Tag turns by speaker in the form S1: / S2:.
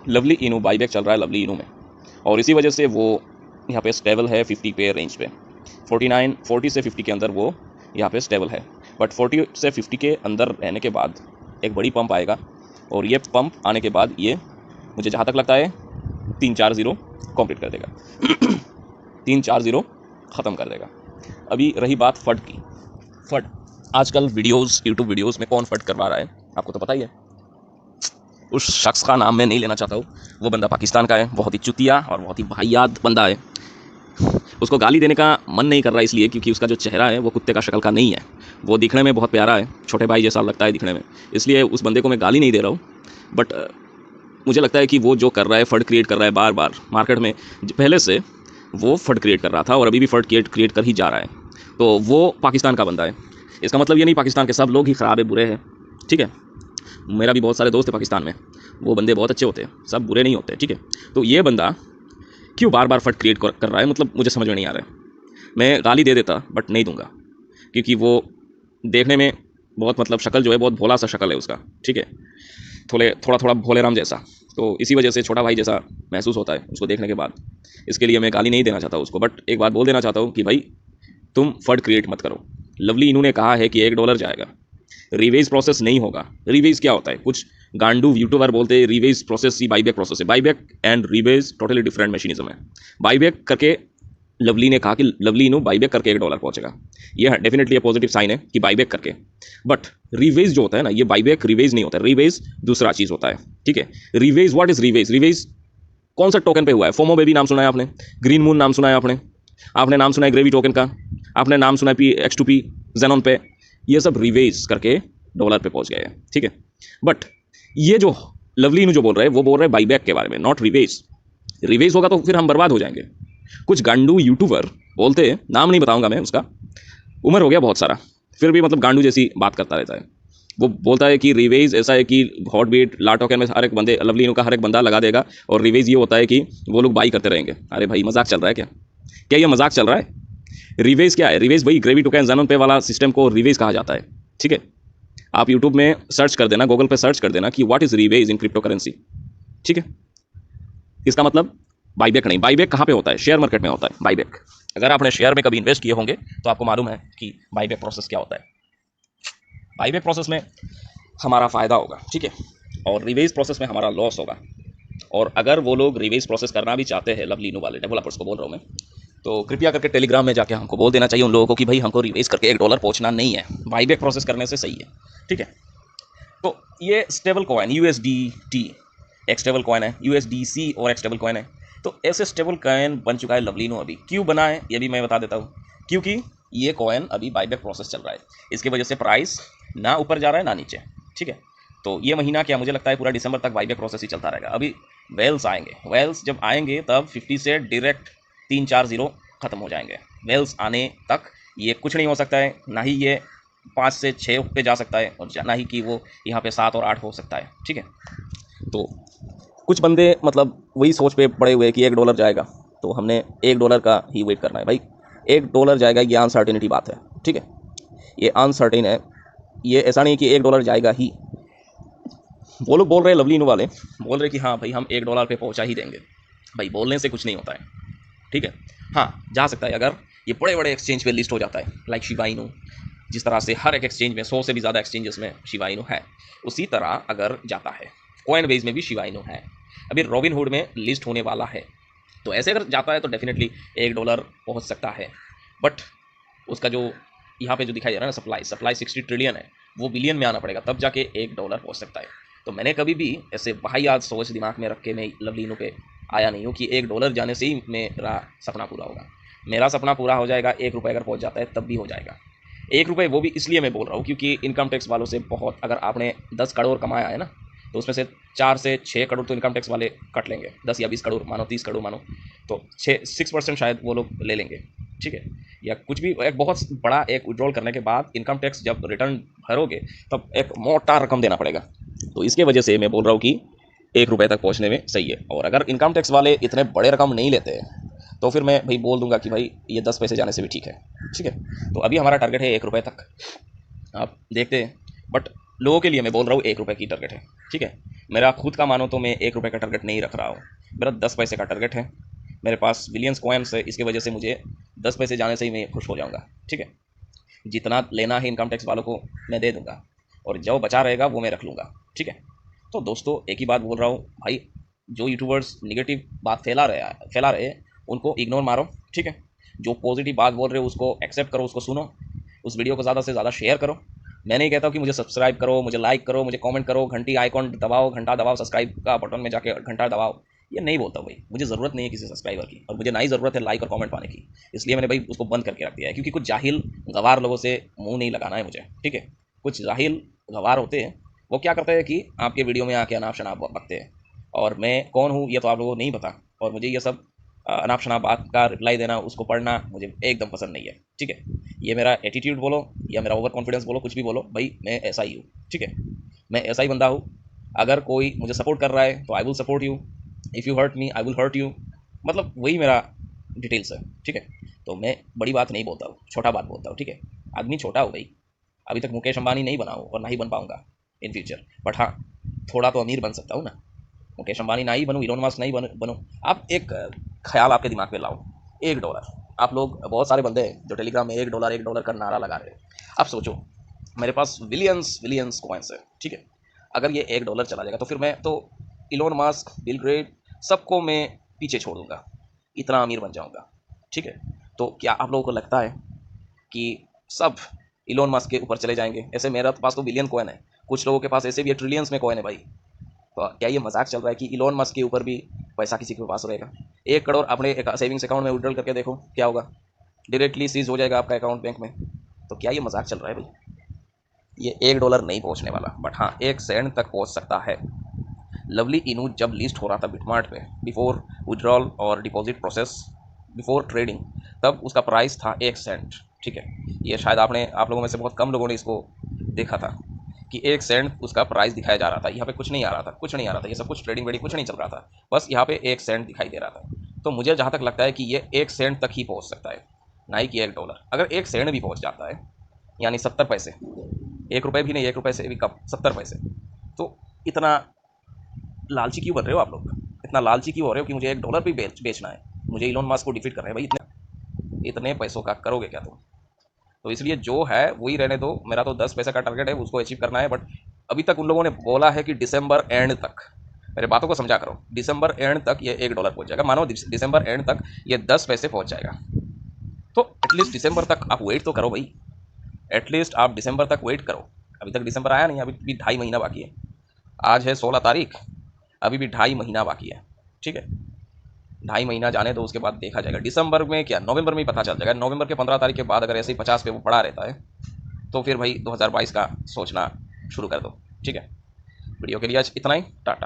S1: Lovely इनू buyback चल रहा है लवली इनू में, और इसी वजह से वो यहाँ पे स्टेबल है 50 पे रेंज पे। 40 से 50 के अंदर वो यहाँ पे स्टेबल है, बट 40 से 50 के अंदर रहने के बाद एक बड़ी पंप आएगा, और ये पंप आने के बाद ये मुझे जहाँ तक लगता है 3-4 कंप्लीट कर देगा 3-4 ख़त्म कर देगा। अभी रही बात फट की। फट आजकल वीडियोस यूट्यूब वीडियोस में कौन फट करवा रहा है आपको तो पता ही है। उस शख्स का नाम मैं नहीं लेना चाहता हूँ, वो बंदा पाकिस्तान का है, बहुत ही चुतिया और बहुत ही वाहियात बंदा है। उसको गाली देने का मन नहीं कर रहा इसलिए क्योंकि उसका जो चेहरा है वो कुत्ते का शक्ल का नहीं है, वो दिखने में बहुत प्यारा है, छोटे भाई जैसा लगता है दिखने में, इसलिए उस बंदे को मैं गाली नहीं दे रहा हूँ। बट मुझे लगता है कि वो जो कर रहा है, फट क्रिएट कर रहा है बार बार मार्केट में, पहले से वो फट क्रिएट कर रहा था और अभी भी फट क्रिएट कर ही जा रहा है, तो वो पाकिस्तान का बंदा है। इसका मतलब ये नहीं पाकिस्तान के सब लोग ही ख़राब है, बुरे हैं, ठीक है। मेरा भी बहुत सारे दोस्त हैं पाकिस्तान में, वो बंदे बहुत अच्छे होते हैं, सब बुरे नहीं होते, ठीक है। तो ये बंदा क्यों बार बार फट क्रिएट कर रहा है, मतलब मुझे समझ में नहीं आ रहा है। मैं गाली दे देता बट नहीं दूंगा, क्योंकि वो देखने में बहुत, मतलब शक्ल जो है बहुत भोला सा शक्ल है उसका, ठीक है, थोड़ा भोले राम जैसा, तो इसी वजह से छोटा भाई जैसा महसूस होता है उसको देखने के बाद। इसके लिए मैं गाली नहीं देना चाहता उसको, बट एक बात बोल देना चाहता हूँ कि भाई तुम फट क्रिएट मत करो। लवली इन्होंने कहा है कि $1 जाएगा, रिवेज प्रोसेस नहीं होगा। रिवेज क्या होता है, कुछ गांडू यूट्यूबर बोलते हैं रिवेज प्रोसेस ही बाईबैक प्रोसेस है। Buyback and ravage totally different mechanism है। बाईबैक करके लवली ने कहा कि लवली इनू बाईबैक करके $1 पहुंचेगा, यह डेफिनेटली पॉजिटिव साइन है कि बाईबैक करके। बट रिवेज जो होता है ना, ये बाईबैक रिवेज नहीं होता है, रिवेज दूसरा चीज होता है, ठीक है। Ravage what is ravage? Ravage कौन सा टोकन पे हुआ है? फोमो बेबी नाम सुना है आपने, ग्रीन मून नाम सुना है आपने नाम सुना है ग्रेवी टोकन का, आपने नाम सुना है PX2P जेनॉन पे, ये सब रिवेज करके $1 पे पहुंच गए हैं, ठीक है। बट ये जो लवली इनू जो बोल रहे हैं वो बोल रहे हैं बाईबैक के बारे में, नॉट रिवेज। रिवेज होगा तो फिर हम बर्बाद हो जाएंगे। कुछ गांडू यूट्यूबर बोलते हैं, नाम नहीं बताऊंगा मैं उसका, उम्र हो गया बहुत सारा, फिर भी मतलब गांडू जैसी बात करता रहता है। वो बोलता है कि रिवेज ऐसा है कि हॉट बीट ला टोकन में हर एक बंदे, लवली इनू का हर एक बंदा लगा देगा, और रिवेज ये होता है कि वो लोग बाई करते रहेंगे। अरे भाई मजाक चल रहा है क्या? क्या ये मजाक चल रहा है? रिवेज क्या है? रिवेज भाई ग्रेवी टोकन जेनॉन पे वाला सिस्टम को रिवेज कहा जाता है, ठीक है। आप यूट्यूब में सर्च कर देना, गूगल पे सर्च कर देना कि what is ravage in crypto currency, ठीक है। इसका मतलब बाईबैक नहीं। बाईबैक कहाँ पे होता है? शेयर मार्केट में होता है बाईबैक। अगर आपने शेयर में कभी इन्वेस्ट किए होंगे तो आपको मालूम है कि बाईबैक प्रोसेस क्या होता है। बाईबैक प्रोसेस में हमारा फ़ायदा होगा, ठीक है, और रिवेज प्रोसेस में हमारा लॉस होगा। और अगर वो लोग रिवेज प्रोसेस करना भी चाहते हैं, लवली इनू वाले डेवलपर्स को बोल रहा हूँ मैं, तो कृपया करके टेलीग्राम में जाके हमको बोल देना चाहिए उन लोगों को कि भाई हमको रिवेज करके $1 पहुँचना नहीं है, बाईबैक प्रोसेस करने से सही है, ठीक है। तो ये स्टेबल कॉइन USDT एक स्टेबल कॉइन है, USDC और एक स्टेबल कॉइन है। तो ऐसे स्टेबल कॉइन बन चुका है लवली इनू। अभी क्यों बना है ये भी मैं बता देता हूँ, क्योंकि ये कॉइन अभी बाईबैक प्रोसेस चल रहा है, इसकी वजह से प्राइस ना ऊपर जा रहा है ना नीचे, ठीक है। तो ये महीना क्या, मुझे लगता है पूरा दिसंबर तक बाईबैक प्रोसेस ही चलता रहेगा। अभी वेल्स आएंगे, वेल्स जब आएंगे तब 50 से डायरेक्ट 3-4 खत्म हो जाएंगे। वेल्स आने तक ये कुछ नहीं हो सकता है, ना ही ये 5 से 6 पे जा सकता है, और ना ही कि वो यहाँ पे 7 और 8 हो सकता है, ठीक है। तो कुछ बंदे मतलब वही सोच पे पड़े हुए कि $1 जाएगा, तो हमने $1 का ही वेट करना है भाई। $1 जाएगा ये अनसर्टेनिटी बात है, ठीक है, ये अनसर्टेन है, ये ऐसा नहीं कि $1 जाएगा ही। वो लोग बोल रहे हैं, लवली इनू वाले बोल रहे कि हाँ भाई हम $1 पे पहुँचा ही देंगे। भाई बोलने से कुछ नहीं होता है, ठीक है। हाँ जा सकता है अगर ये बड़े बड़े एक्सचेंज पे लिस्ट हो जाता है, लाइक शिबा इनू, जिस तरह से हर एक एक्सचेंज में 100 से भी ज़्यादा एक्सचेंजेस में शिबा इनू है, उसी तरह अगर जाता है कॉइनबेस में भी शिबा इनू है, अभी रॉबिनहुड में लिस्ट होने वाला है, तो ऐसे अगर जाता है तो डेफिनेटली $1 पहुंच सकता है। बट उसका जो यहाँ पे जो दिखाई दे रहा है ना, सप्लाई 60 ट्रिलियन है, वो बिलियन में आना पड़ेगा तब जाके $1 पहुंच सकता है। तो मैंने कभी भी ऐसे वाहियात सोच दिमाग में रख के मैं लवली इनू पे आया नहीं हूँ कि $1 जाने से ही मेरा सपना पूरा होगा। मेरा सपना पूरा हो जाएगा, $1 अगर पहुँच जाता है तब भी हो जाएगा। $1 वो भी इसलिए मैं बोल रहा हूँ क्योंकि इनकम टैक्स वालों से बहुत, अगर आपने 10 करोड़ कमाया है ना, तो उसमें से 4 से 6 करोड़ तो इनकम टैक्स वाले कट लेंगे, 10 या 20 करोड़ मानो, 30 करोड़ मानो, तो 6% शायद वो लोग ले लेंगे, ठीक है। या कुछ भी एक बहुत बड़ा एक विड्रॉल करने के बाद इनकम टैक्स जब रिटर्न भरोगे तब एक मोटा रकम देना पड़ेगा। तो इसके वजह से मैं बोल रहा हूँ कि $1 तक पहुँचने में सही है। और अगर इनकम टैक्स वाले इतने बड़े रकम नहीं लेते तो फिर मैं भाई बोल दूंगा कि भाई ये 10 पैसे जाने से भी ठीक है, ठीक है। तो अभी हमारा टारगेट है $1 तक, आप देखते हैं। बट लोगों के लिए मैं बोल रहा हूँ 1 रुपये की टारगेट है, ठीक है। मेरा खुद का मानो तो मैं 1 रुपये का टारगेट नहीं रख रहा हूँ, मेरा 10 पैसे का टारगेट है। मेरे पास बिलियंस कॉइन्स है, इसकी वजह से मुझे 10 पैसे जाने से ही मैं खुश हो जाऊँगा, ठीक है। जितना लेना है इनकम टैक्स वालों को मैं दे दूंगा, और जो बचा रहेगा वो मैं रख लूँगा, ठीक है। तो दोस्तों एक ही बात बोल रहा हूँ भाई, जो यूट्यूबर्स निगेटिव बात फैला रहे हैं उनको इग्नोर मारो, ठीक है। जो पॉजिटिव बात बोल रहे हो उसको एक्सेप्ट करो, उसको सुनो, उस वीडियो को ज़्यादा से ज़्यादा शेयर करो। मैं नहीं कहता कि मुझे सब्सक्राइब करो, मुझे लाइक करो, मुझे कमेंट करो, घंटी आइकॉन दबाओ, घंटा दबाओ, सब्सक्राइब का बटन में जाके घंटा दबाओ, ये नहीं बोलता भाई। मुझे ज़रूरत नहीं है किसी सब्सक्राइबर की, और मुझे ना ही ज़रूरत है लाइक और कमेंट पाने की। इसलिए मैंने भाई उसको बंद करके रख दिया है, क्योंकि कुछ जाहिल गवार लोगों से मुंह नहीं लगाना है मुझे, ठीक है। कुछ जाहिल गवार होते हैं, वो क्या करते हैं कि आपके वीडियो में आके अनाप शनाप बकते हैं, और मैं कौन हूँ ये तो आप लोगों को नहीं पता, और मुझे ये सब अनाप शनाप बात का रिप्लाई देना, उसको पढ़ना मुझे एकदम पसंद नहीं है, ठीक है। ये मेरा एटीट्यूड बोलो या मेरा ओवर कॉन्फिडेंस बोलो, कुछ भी बोलो भाई, मैं ऐसा ही हूँ, ठीक है। मैं ऐसा ही बंदा हूँ। अगर कोई मुझे सपोर्ट कर रहा है तो I will support you, if you hurt me I will hurt you, मतलब वही मेरा डिटेल्स है, ठीक है। तो मैं बड़ी बात नहीं बोलता हूँ, छोटा बात बोलता हूँ, ठीक है। आदमी छोटा हो भाई, अभी तक मुकेश अंबानी नहीं बना हूँ और ना ही बन पाऊंगा इन फ्यूचर, बट हाँ थोड़ा तो अमीर बन सकता हूँ ना। मुकेश अंबानी ना ही बनूँ, इलोन मस्क नहीं बनूँ। आप एक ख्याल आपके दिमाग में लाओ, $1। आप लोग बहुत सारे बंदे हैं जो टेलीग्राम में $1 का नारा लगा रहे हैं। आप सोचो मेरे पास बिलियंस बिलियंस कॉइन्स है, ठीक है। अगर ये $1 चला जाएगा तो फिर मैं तो इलोन मस्क, बिल गेट, सबको मैं पीछे छोड़ दूंगा, इतना अमीर बन जाऊंगा, ठीक है। तो क्या आप लोगों को लगता है कि सब इलोन मस्क के ऊपर चले जाएंगे? ऐसे मेरा पास तो बिलियन कॉइन है, कुछ लोगों के पास ऐसे भी ट्रिलियंस में कॉइन है भाई। तो क्या ये मजाक चल रहा है कि इलोन मस्क के ऊपर भी पैसा किसी के पास रहेगा? 1 करोड़ अपने सेविंग्स अकाउंट में विड्रॉल करके देखो क्या होगा, डायरेक्टली सीज हो जाएगा आपका अकाउंट बैंक में। तो क्या ये मजाक चल रहा है भाई? ये $1 नहीं पहुंचने वाला, बट हाँ 1 सेंट तक पहुंच सकता है। लवली इनू जब लिस्ट हो रहा था बिटमार्ट पे, बिफोर विड्रॉल और डिपॉजिट प्रोसेस, बिफोर ट्रेडिंग, तब उसका प्राइस था 1 सेंट, ठीक है। ये शायद आप लोगों में से बहुत कम लोगों ने इसको देखा था कि 1 सेंट उसका प्राइस दिखाया जा रहा था। यहाँ पे कुछ नहीं आ रहा था, कुछ नहीं आ रहा था, ये सब कुछ ट्रेडिंग वेडिंग कुछ नहीं चल रहा था, बस यहाँ पे 1 सेंट दिखाई दे रहा था। तो मुझे जहाँ तक लगता है कि ये 1 सेंट तक ही पहुँच सकता है, ना ही कि $1। अगर 1 सेंट भी पहुँच जाता है, यानी 70 पैसे, 1 रुपये भी नहीं, 1 रुपये से भी कम, 70 पैसे, तो इतना लालची क्यों बन रहे हो आप लोग? इतना लालची क्यों हो रहे हो कि मुझे $1 भी बेचना है? मुझे इलोन मस्क को डिफीट करना है भाई, इतने पैसों का करोगे क्या तुम? तो इसलिए जो है वही रहने दो। मेरा तो 10 पैसे का टारगेट है, उसको अचीव करना है। बट अभी तक उन लोगों ने बोला है कि दिसंबर एंड तक, मेरे बातों को समझा करो, दिसंबर एंड तक ये $1 पहुंच जाएगा। मानो दिसंबर एंड तक ये 10 पैसे पहुंच जाएगा। तो एटलीस्ट दिसंबर तक आप वेट तो करो भाई, एटलीस्ट आप दिसंबर तक वेट करो। अभी तक दिसंबर आया नहीं, अभी भी 2.5 महीना बाकी है। आज है 16 तारीख, अभी भी 2.5 महीना बाकी है, ठीक है। 2.5 महीना जाने दो, उसके बाद देखा जाएगा। दिसंबर में क्या, नवंबर में ही पता चल जाएगा। नवंबर के 15 तारीख के बाद अगर ऐसे ही 50 पे वो पड़ा रहता है तो फिर भाई 2022 का सोचना शुरू कर दो, ठीक है। वीडियो के लिए आज इतना ही, टाटा।